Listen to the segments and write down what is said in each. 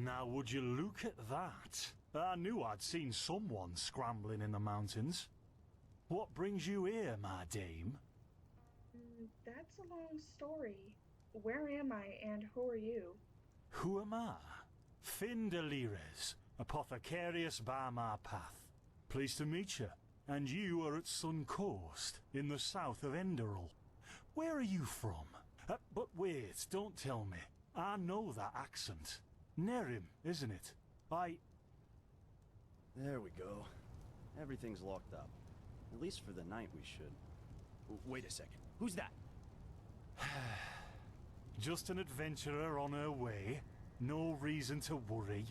Now would you look at that? I knew I'd seen someone scrambling in the mountains. What brings you here, my dame? That's a long story. Where am I and who are you? Who am I? Findelires, apothecarius by my path. Pleased to meet you. And you are at Sun Coast, in the south of Enderal. Where are you from? But wait, don't tell me. I know that accent. Nerim, isn't it? There we go. Everything's locked up. At least for the night we should. Wait a second. Who's that? Just an adventurer on her way. No reason to worry.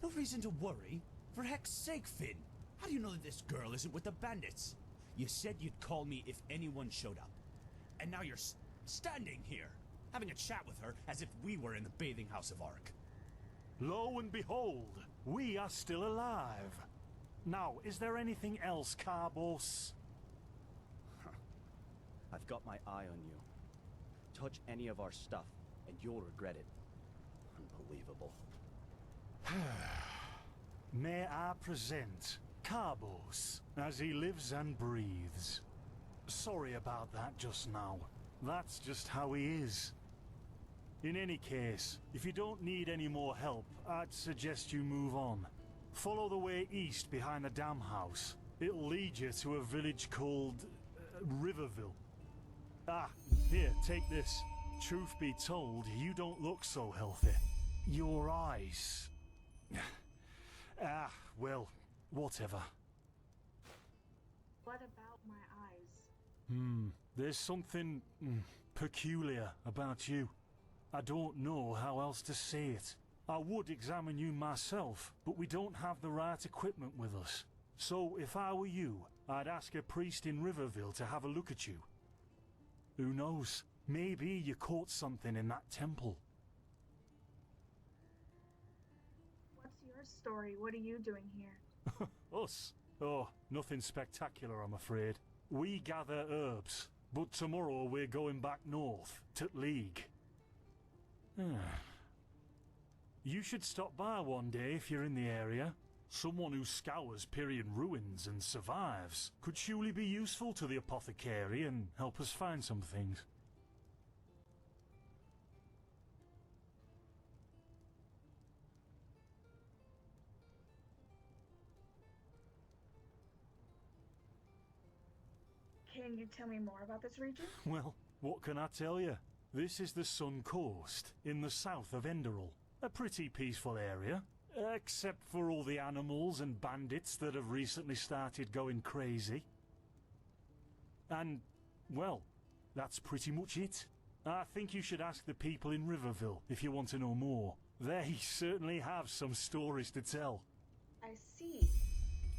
No reason to worry? For heck's sake, Finn! How do you know that this girl isn't with the bandits? You said you'd call me if anyone showed up. And now you're standing here, having a chat with her as if we were in the bathing house of Ark. Lo and behold, we are still alive. Now, is there anything else, Carbos? I've got my eye on you. Touch any of our stuff, and you'll regret it. Unbelievable. May I present Carbos, as he lives and breathes. Sorry about that just now. That's just how he is. In any case, if you don't need any more help, I'd suggest you move on. Follow the way east behind the dam house. It'll lead you to a village called Riverville. Ah, here, take this. Truth be told, you don't look so healthy. Your eyes... well, whatever. What about my eyes? There's something peculiar about you. I don't know how else to say it. I would examine you myself, but we don't have the right equipment with us. So if I were you, I'd ask a priest in Riverville to have a look at you. Who knows? Maybe you caught something in that temple. What's your story? What are you doing here? Us? Oh, nothing spectacular, I'm afraid. We gather herbs, but tomorrow we're going back north, to League. You should stop by one day if you're in the area. Someone who scours Pyrian ruins and survives could surely be useful to the apothecary and help us find some things. Can you tell me more about this region? Well, what can I tell you? This is the Sun Coast, in the south of Enderal. A pretty peaceful area, except for all the animals and bandits that have recently started going crazy. And, well, that's pretty much it. I think you should ask the people in Riverville if you want to know more. They certainly have some stories to tell. I see.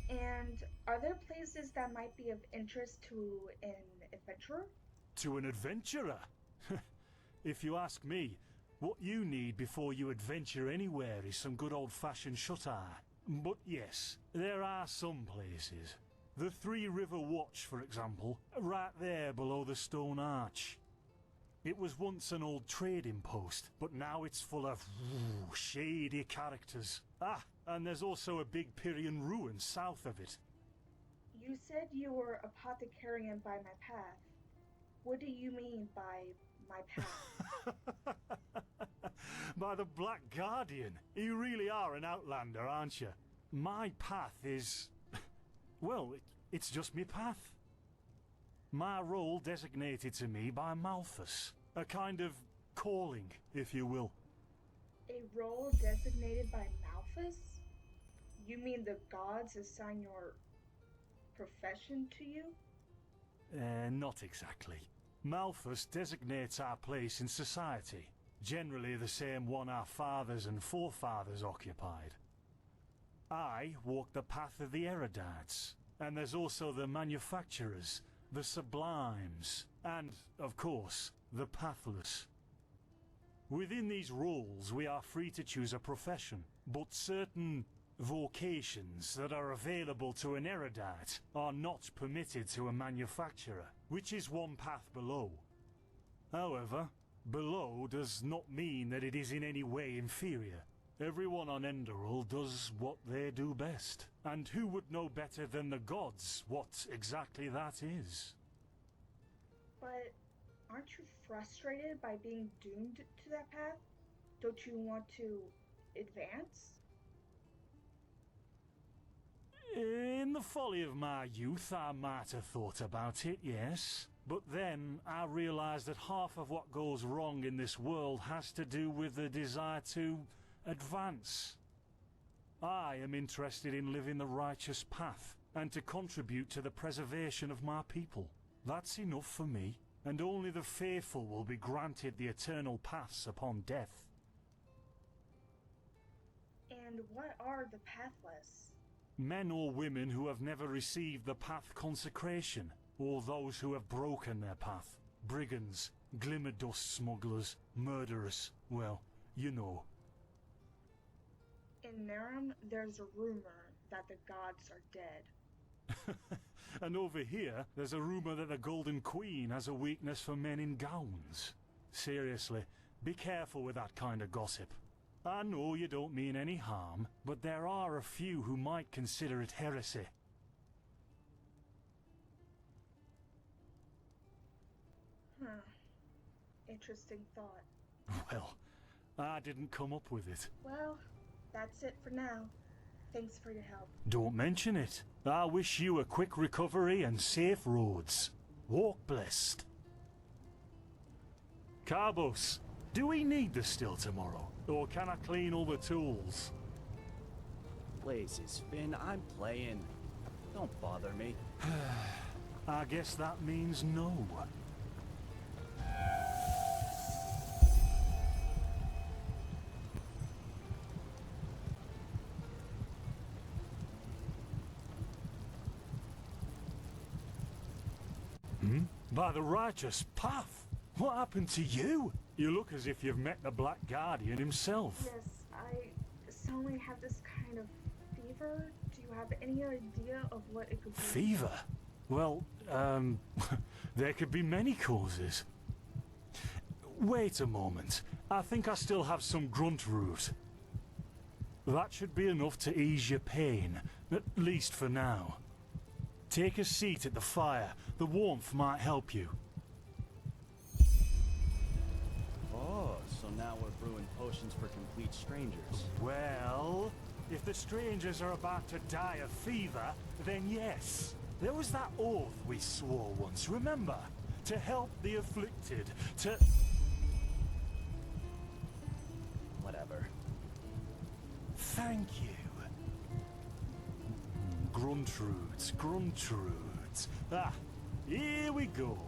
And are there places that might be of interest to an adventurer? To an adventurer? If you ask me, what you need before you adventure anywhere is some good old-fashioned shut-eye. But yes, there are some places. The Three River Watch, for example, right there below the stone arch. It was once an old trading post, but now it's full of shady characters. Ah, and there's also a big Pyrian ruin south of it. You said you were apothecarian by my path. What do you mean by my path? By the Black Guardian. You really are an outlander, aren't you? My path is... well, it's just me path. My role designated to me by Malthus. A kind of calling, if you will. A role designated by Malthus? You mean the gods assign your profession to you? Not exactly. Malthus designates our place in society, generally the same one our fathers and forefathers occupied. I walk the path of the erudites, and there's also the manufacturers, the sublimes, and, of course, the pathless. Within these roles, we are free to choose a profession, but certain vocations that are available to an erudite are not permitted to a manufacturer, which is one path below. However, Below does not mean that it is in any way inferior. Everyone on Enderal does what they do best. And who would know better than the gods what exactly that is? But aren't you frustrated by being doomed to that path? Don't you want to advance? In the folly of my youth, I might have thought about it, yes. But then I realized that half of what goes wrong in this world has to do with the desire to advance. I am interested in living the righteous path and to contribute to the preservation of my people. That's enough for me, and only the faithful will be granted the eternal paths upon death. And what are the pathless? Men or women who have never received the path consecration, or those who have broken their path. Brigands, glimmer dust smugglers, murderers, well, you know. In Narum, there's a rumor that the gods are dead. And over here, there's a rumor that the Golden Queen has a weakness for men in gowns. Seriously, be careful with that kind of gossip. I know you don't mean any harm, but there are a few who might consider it heresy. Interesting thought. Well, I didn't come up with it. Well, that's it for now. Thanks for your help. Don't mention it. I wish you a quick recovery and safe roads. Walk blessed. Carbos, do we need the still tomorrow? Or can I clean all the tools? Blazes, Finn, I'm playing. Don't bother me. I guess that means no. By the righteous path? What happened to you? You look as if you've met the Black Guardian himself. Yes, I suddenly have this kind of fever. Do you have any idea of what it could be? Fever? Well, there could be many causes. Wait a moment. I think I still have some grunt root. That should be enough to ease your pain, at least for now. Take a seat at the fire. The warmth might help you. Oh, so now we're brewing potions for complete strangers. Well, if the strangers are about to die of fever, then yes. There was that oath we swore once, remember? To help the afflicted, to... Whatever. Thank you. Gruntroods, Gruntroods. Ah, here we go.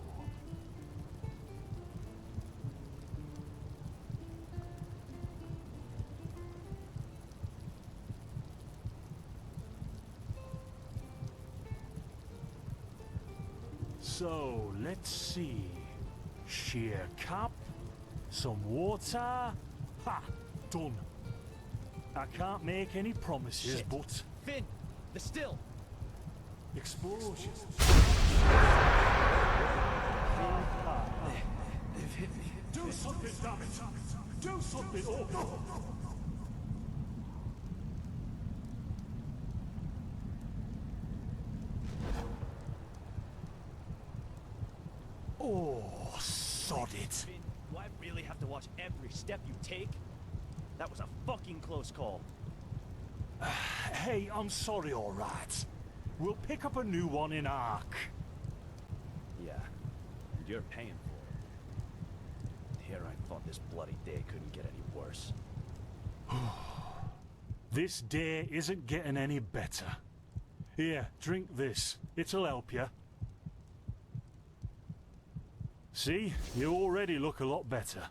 So, let's see. Sheer cup, some water. Ha! Done. I can't make any promises, Shit. but... Finn! The still! Explosion. Do something, damn it! Do something! Oh, no! Oh, sod it. Finn, do I really have to watch every step you take? That was a fucking close call. Hey, I'm sorry, all right. We'll pick up a new one in Ark. Yeah, and you're paying for it. Here I thought this bloody day couldn't get any worse. This day isn't getting any better. Here, drink this. It'll help you. See? You already look a lot better.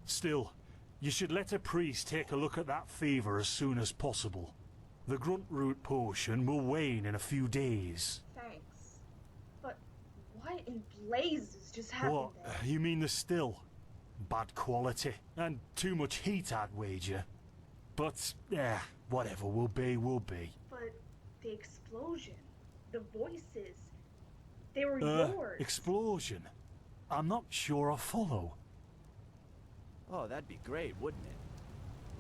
Still, you should let a priest take a look at that fever as soon as possible. The grunt root potion will wane in a few days. Thanks. But what in blazes just happened What? there? You mean the still? Bad quality. And too much heat, I'd wager. But, whatever will be, will be. But the explosion, the voices, they were yours. Explosion? I'm not sure I follow. Oh, that'd be great, wouldn't it?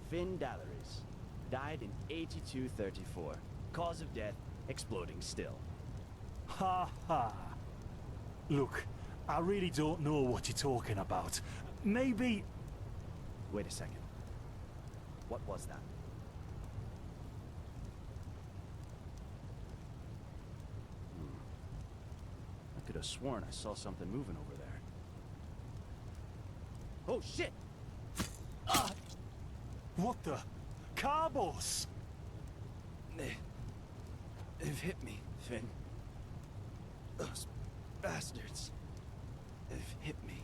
Finn Dalaris. Died in 8234. Cause of death, exploding still. Ha ha. Look, I really don't know what you're talking about. Maybe... Wait a second. What was that? I could have sworn I saw something moving over there. Oh, shit! What the? Carbos! They've hit me, Finn. Those bastards. They've hit me.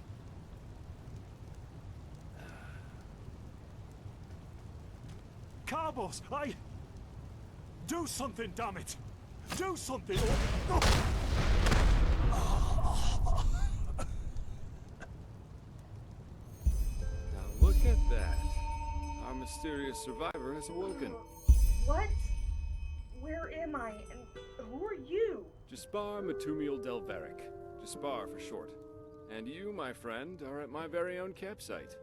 Carbos, do something, damn it! Do something! Now look at that. Our mysterious survivor has awoken. What? Where am I? And who are you? Jaspar Matumiel Delveric. Jaspar for short. And you, my friend, are at my very own campsite.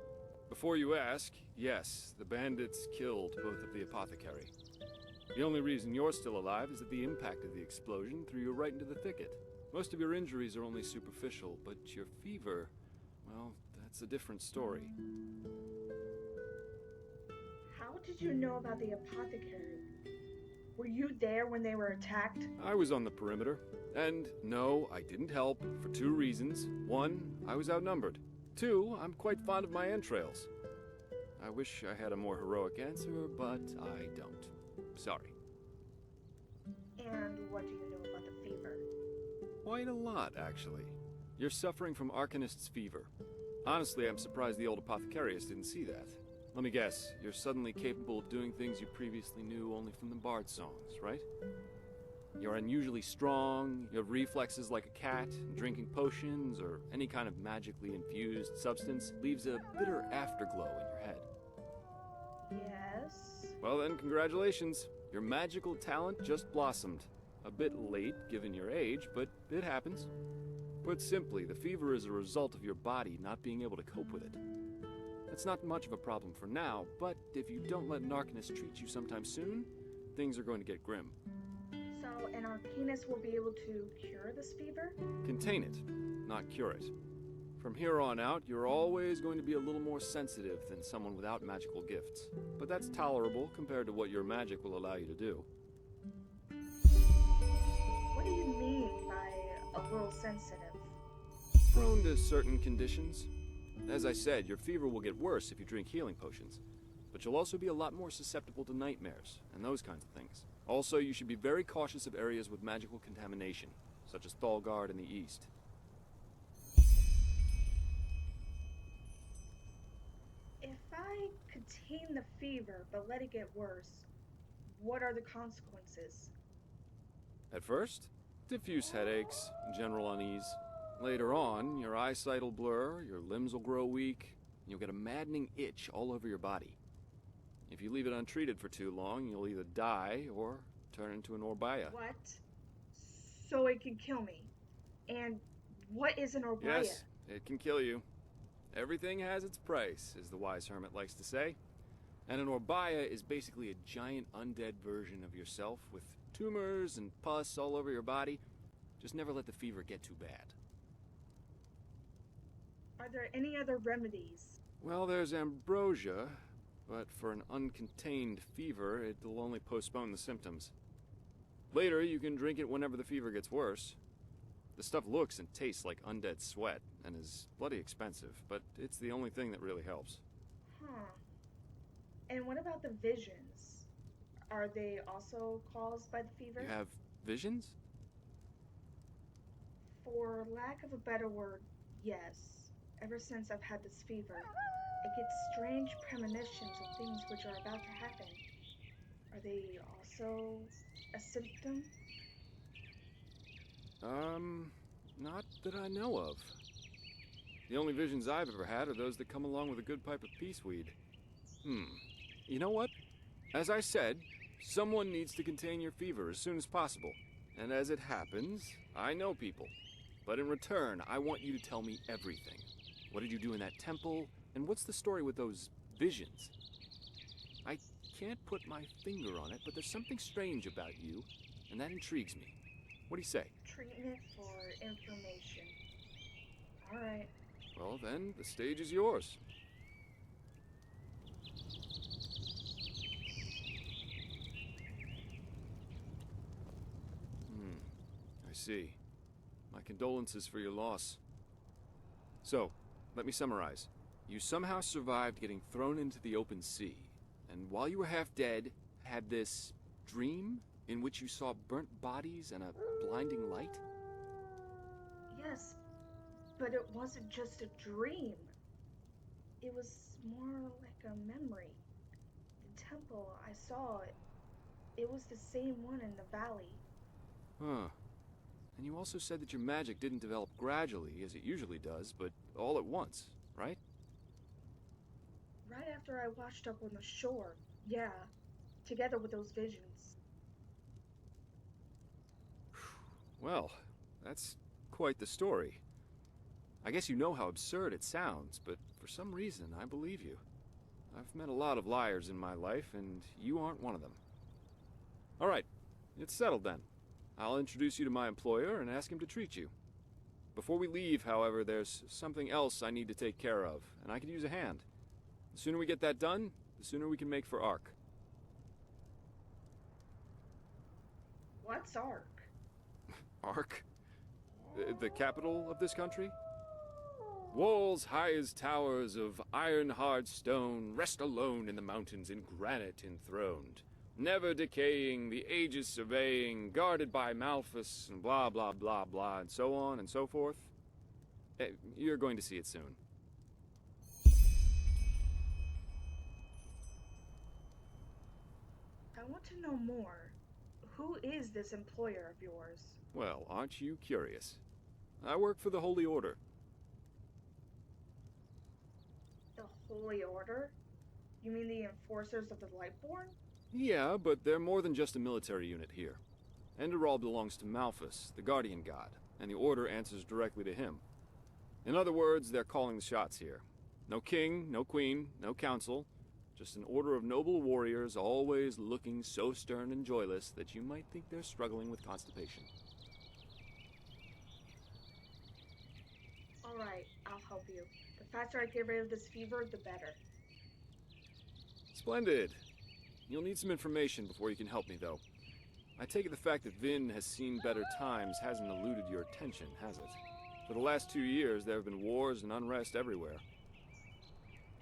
Before you ask, yes, the bandits killed both of the apothecary. The only reason you're still alive is that the impact of the explosion threw you right into the thicket. Most of your injuries are only superficial, but your fever, well, that's a different story. How did you know about the apothecary? Were you there when they were attacked? I was on the perimeter. And no, I didn't help, for two reasons. One, I was outnumbered. Two, I'm quite fond of my entrails. I wish I had a more heroic answer, but I don't. Sorry. And what do you know about the fever? Quite a lot, actually. You're suffering from Arcanist's fever. Honestly, I'm surprised the old apothecarius didn't see that. Let me guess, you're suddenly capable of doing things you previously knew only from the bard songs, right? You're unusually strong, you have reflexes like a cat, and drinking potions or any kind of magically infused substance leaves a bitter afterglow in your head. Yes. Well then, congratulations. Your magical talent just blossomed. A bit late, given your age, but it happens. Put simply, the fever is a result of your body not being able to cope with it. It's not much of a problem for now, but if you don't let an Arcanist treat you sometime soon, things are going to get grim. So an Arcanist will be able to cure this fever? Contain it, not cure it. From here on out, you're always going to be a little more sensitive than someone without magical gifts. But that's tolerable compared to what your magic will allow you to do. What do you mean by a little sensitive? Prone to certain conditions. As I said, your fever will get worse if you drink healing potions. But you'll also be a lot more susceptible to nightmares and those kinds of things. Also, you should be very cautious of areas with magical contamination, such as Thalgard in the east. If I contain the fever but let it get worse, what are the consequences? At first, diffuse headaches, general unease. Later on, your eyesight will blur, your limbs will grow weak, and you'll get a maddening itch all over your body. If you leave it untreated for too long, you'll either die or turn into an Orbaya. What? So it can kill me. And what is an Orbaya? Yes, it can kill you. Everything has its price, as the wise hermit likes to say. And an Orbaya is basically a giant undead version of yourself with tumors and pus all over your body. Just never let the fever get too bad. Are there any other remedies? Well, there's ambrosia, but for an uncontained fever, it'll only postpone the symptoms. Later, you can drink it whenever the fever gets worse. The stuff looks and tastes like undead sweat, and is bloody expensive, but it's the only thing that really helps. Huh. And what about the visions? Are they also caused by the fever? You have visions? For lack of a better word, yes. Ever since I've had this fever, I get strange premonitions of things which are about to happen. Are they also a symptom? Not that I know of. The only visions I've ever had are those that come along with a good pipe of peaceweed. You know what? As I said, someone needs to contain your fever as soon as possible. And as it happens, I know people. But in return, I want you to tell me everything. What did you do in that temple? And what's the story with those visions? I can't put my finger on it, but there's something strange about you, and that intrigues me. What do you say? Treatment for information. Alright. Well, then, the stage is yours. I see. My condolences for your loss. So, let me summarize. You somehow survived getting thrown into the open sea, and while you were half dead, had this dream in which you saw burnt bodies and a blinding light? Yes, but it wasn't just a dream. It was more like a memory. The temple I saw, it was the same one in the valley. Huh. And you also said that your magic didn't develop gradually, as it usually does, but all at once, right? Right after I washed up on the shore, yeah, together with those visions. Well, that's quite the story. I guess you know how absurd it sounds, but for some reason, I believe you. I've met a lot of liars in my life, and you aren't one of them. All right, it's settled then. I'll introduce you to my employer and ask him to treat you. Before we leave, however, there's something else I need to take care of, and I could use a hand. The sooner we get that done, the sooner we can make for Ark. What's Ark? Ark? The capital of this country? Walls high as towers of iron-hard stone rest alone in the mountains in granite enthroned, never decaying, the ages surveying, guarded by Malphus, and blah, blah, blah, blah, and so on and so forth. You're going to see it soon. I want to know more. Who is this employer of yours? Well, aren't you curious? I work for the Holy Order. The Holy Order? You mean the enforcers of the Lightborn? Yeah, but they're more than just a military unit here. Enderal belongs to Malphus, the guardian god, and the Order answers directly to him. In other words, they're calling the shots here. No king, no queen, no council, just an order of noble warriors always looking so stern and joyless that you might think they're struggling with constipation. Alright, I'll help you. The faster I get rid of this fever, the better. Splendid. You'll need some information before you can help me, though. I take it the fact that Vin has seen better times hasn't eluded your attention, has it? For the last 2 years, there have been wars and unrest everywhere.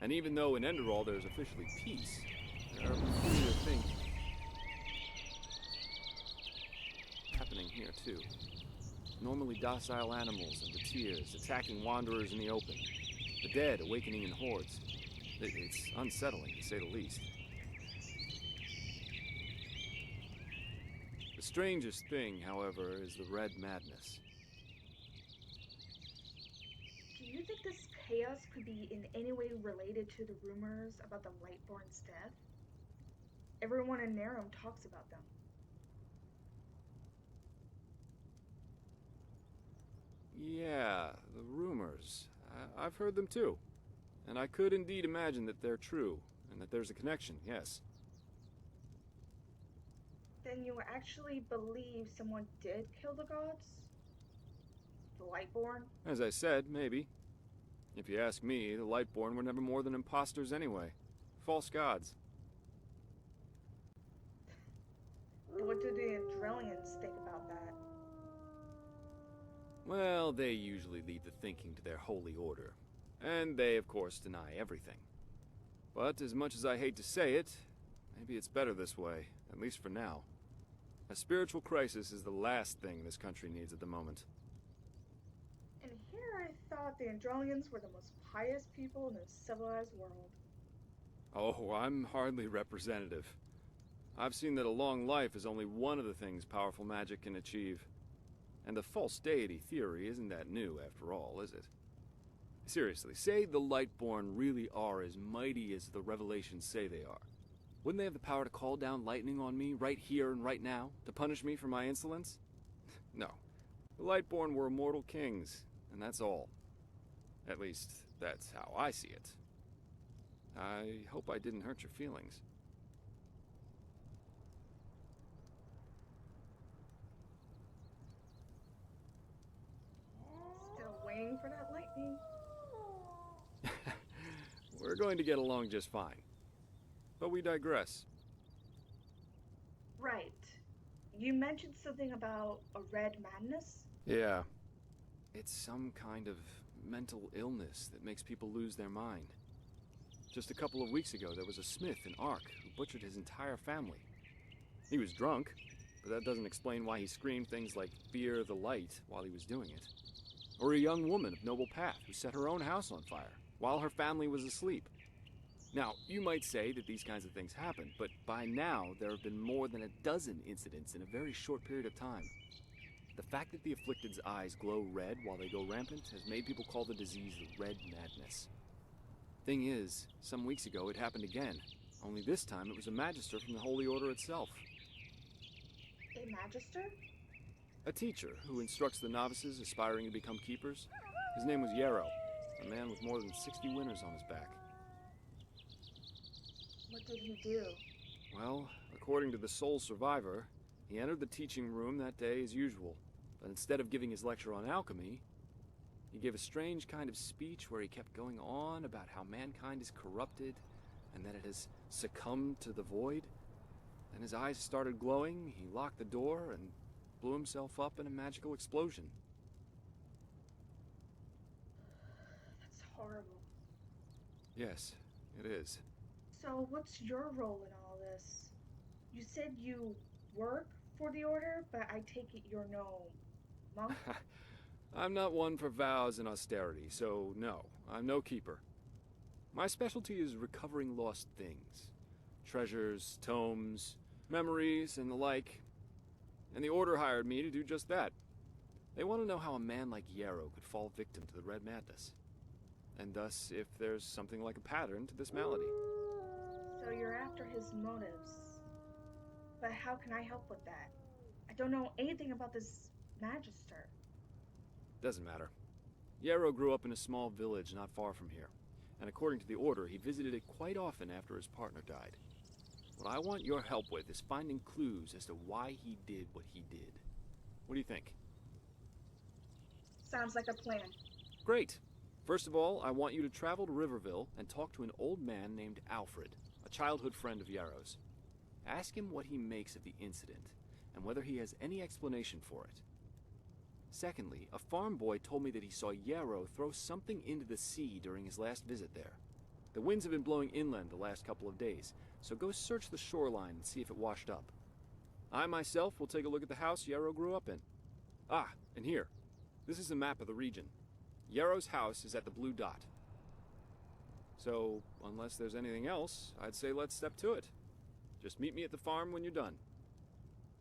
And even though in Enderal there's officially peace, there are peculiar things happening here, too. Normally docile animals and tears attacking wanderers in the open. The dead awakening in hordes. It's unsettling, to say the least. The strangest thing, however, is the Red Madness. Do you think this chaos could be in any way related to the rumors about the Lightborn's death? Everyone in Narum talks about them. Yeah, the rumors. I've heard them too. And I could indeed imagine that they're true, and that there's a connection, yes. Then you actually believe someone did kill the gods? The Lightborn? As I said, maybe. If you ask me, the Lightborn were never more than imposters anyway. False gods. What do the Enderalians think about that? Well, they usually leave the thinking to their holy order. And they, of course, deny everything. But as much as I hate to say it, maybe it's better this way, at least for now. A spiritual crisis is the last thing this country needs at the moment. And here I thought the Enderalians were the most pious people in the civilized world. Oh, I'm hardly representative. I've seen that a long life is only one of the things powerful magic can achieve. And the false deity theory isn't that new, after all, is it? Seriously, say the Lightborn really are as mighty as the revelations say they are. Wouldn't they have the power to call down lightning on me right here and right now, to punish me for my insolence? No. The Lightborn were immortal kings, and that's all. At least, that's how I see it. I hope I didn't hurt your feelings. Still waiting for that lightning. We're going to get along just fine. But we digress. Right. You mentioned something about a red madness? Yeah. It's some kind of mental illness that makes people lose their mind. Just a couple of weeks ago, there was a smith in Ark who butchered his entire family. He was drunk, but that doesn't explain why he screamed things like "Fear the light" while he was doing it. Or a young woman of noble path who set her own house on fire while her family was asleep. Now, you might say that these kinds of things happen, but by now there have been more than a dozen incidents in a very short period of time. The fact that the afflicted's eyes glow red while they go rampant has made people call the disease the Red Madness. Thing is, some weeks ago it happened again, only this time it was a magister from the Holy Order itself. A magister? A teacher who instructs the novices aspiring to become keepers. His name was Yarrow, a man with more than 60 winners on his back. What did he do? Well, according to the sole survivor, he entered the teaching room that day as usual, but instead of giving his lecture on alchemy, he gave a strange kind of speech where he kept going on about how mankind is corrupted and that it has succumbed to the void. Then his eyes started glowing, he locked the door, and blew himself up in a magical explosion. That's horrible. Yes, it is. So, what's your role in all this? You said you work for the Order, but I take it you're no monk? I'm not one for vows and austerity, so no, I'm no keeper. My specialty is recovering lost things. Treasures, tomes, memories, and the like. And the Order hired me to do just that. They want to know how a man like Yarrow could fall victim to the Red Madness. And thus, if there's something like a pattern to this malady. So you're after his motives. But how can I help with that? I don't know anything about this magister. Doesn't matter. Yarrow grew up in a small village not far from here, and according to the Order, he visited it quite often after his partner died. What I want your help with is finding clues as to why he did what he did. What do you think? Sounds like a plan. Great. First of all, I want you to travel to Riverville and talk to an old man named Alfred, a childhood friend of Yarrow's. Ask him what he makes of the incident, and whether he has any explanation for it. Secondly, a farm boy told me that he saw Yarrow throw something into the sea during his last visit there. The winds have been blowing inland the last couple of days, so go search the shoreline and see if it washed up. I myself will take a look at the house Yarrow grew up in. Ah, and here. This is a map of the region. Yarrow's house is at the blue dot. So, unless there's anything else, I'd say let's step to it. Just meet me at the farm when you're done.